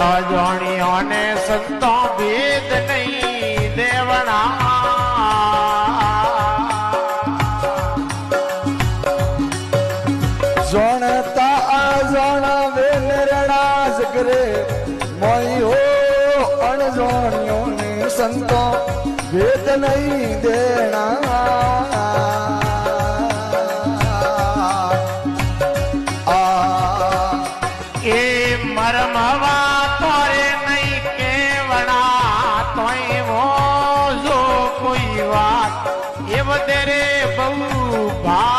અજાણ્યોને સંતો ભેદ નહીં દેવણા જાણતા અજાણા વેનરણા જગરે મોયો અણજાણ્યોને સંતો ભેદ નહીં દેણા એ મરમવા તોરે નહીં કેવણા તોય મોજો કોઈ વાત એ વધેરે બહુ ભા